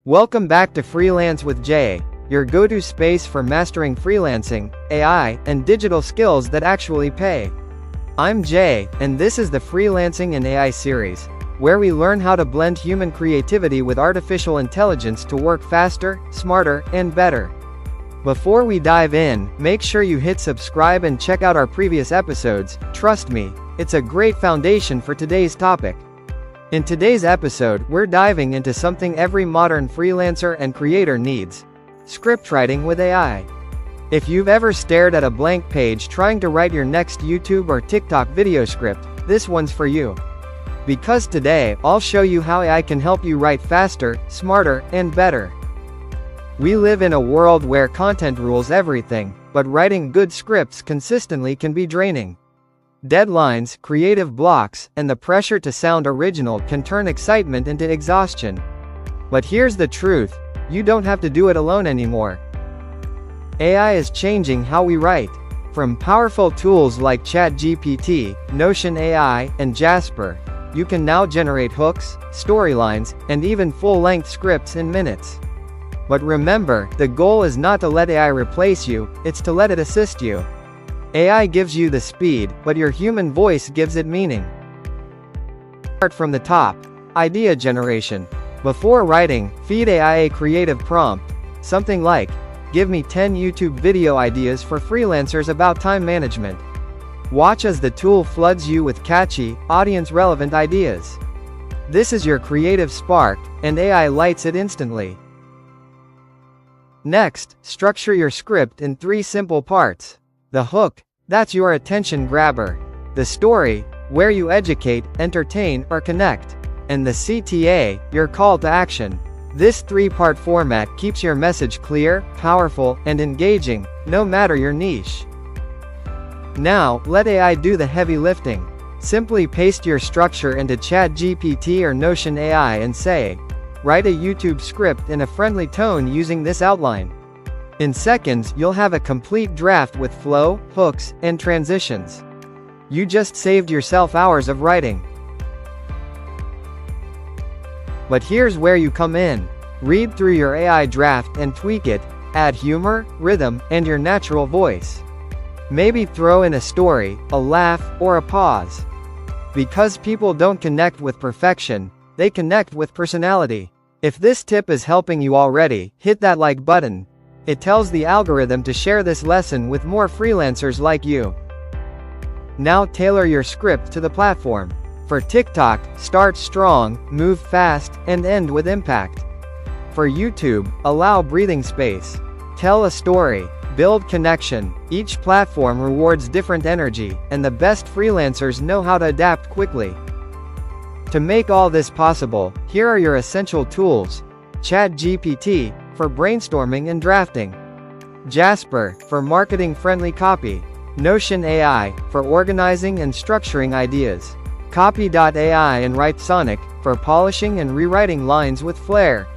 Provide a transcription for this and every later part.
Welcome back to Freelance with Jay, your go-to space for mastering freelancing, AI, and digital skills that actually pay. I'm Jay, and this is the Freelancing and AI series, where we learn how to blend human creativity with artificial intelligence to work faster, smarter, and better. Before we dive in, make sure you hit subscribe and check out our previous episodes. Trust me, it's a great foundation for today's topic. In today's episode, we're diving into something every modern freelancer and creator needs: script writing with AI. If you've ever stared at a blank page trying to write your next YouTube or TikTok video script, this one's for you. Because today, I'll show you how AI can help you write faster, smarter, and better. We live in a world where content rules everything, but writing good scripts consistently can be draining. Deadlines, creative blocks, and the pressure to sound original can turn excitement into exhaustion. But here's the truth: you don't have to do it alone anymore. AI is changing how we write. From powerful tools like ChatGPT, NotionAI, and Jasper, you can now generate hooks, storylines, and even full-length scripts in minutes. But remember, the goal is not to let AI replace you, it's to let it assist you. AI gives you the speed, but your human voice gives it meaning. Start from the top. Idea generation. Before writing, feed AI a creative prompt. Something like, "Give me 10 YouTube video ideas for freelancers about time management." Watch as the tool floods you with catchy, audience-relevant ideas. This is your creative spark, and AI lights it instantly. Next, structure your script in 3 simple parts. The hook, that's your attention grabber. The story, where you educate, entertain, or connect. And the CTA, your call to action. This 3-part format keeps your message clear, powerful, and engaging, no matter your niche. Now, let AI do the heavy lifting. Simply paste your structure into ChatGPT or NotionAI and say, "Write a YouTube script in a friendly tone using this outline." In seconds, you'll have a complete draft with flow, hooks, and transitions. You just saved yourself hours of writing. But here's where you come in. Read through your AI draft and tweak it, add humor, rhythm, and your natural voice. Maybe throw in a story, a laugh, or a pause. Because people don't connect with perfection, they connect with personality. If this tip is helping you already, hit that like button. It tells the algorithm to share this lesson with more freelancers like you. Now tailor your script to the platform. For TikTok, start strong, move fast, and end with impact. For YouTube, allow breathing space. Tell a story, build connection. Each platform rewards different energy, and the best freelancers know how to adapt quickly. To make all this possible, here are your essential tools: ChatGPT, for brainstorming and drafting; Jasper, for marketing-friendly copy; NotionAI, for organizing and structuring ideas; CopyAI and Writesonic, for polishing and rewriting lines with flair.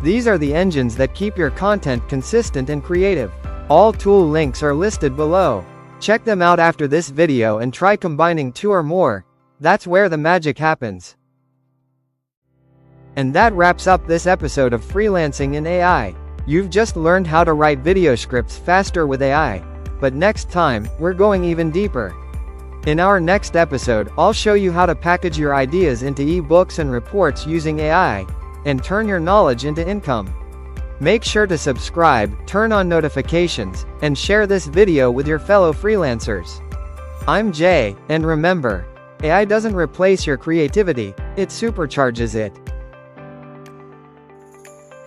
These are the engines that keep your content consistent and creative. All tool links are listed below. Check them out after this video and try combining 2 or more. That's where the magic happens. And that wraps up this episode of Freelancing and AI. You've just learned how to write video scripts faster with AI. But next time, we're going even deeper. In our next episode, I'll show you how to package your ideas into ebooks and reports using AI, and turn your knowledge into income. Make sure to subscribe, turn on notifications, and share this video with your fellow freelancers. I'm Jay, and remember, AI doesn't replace your creativity, it supercharges it.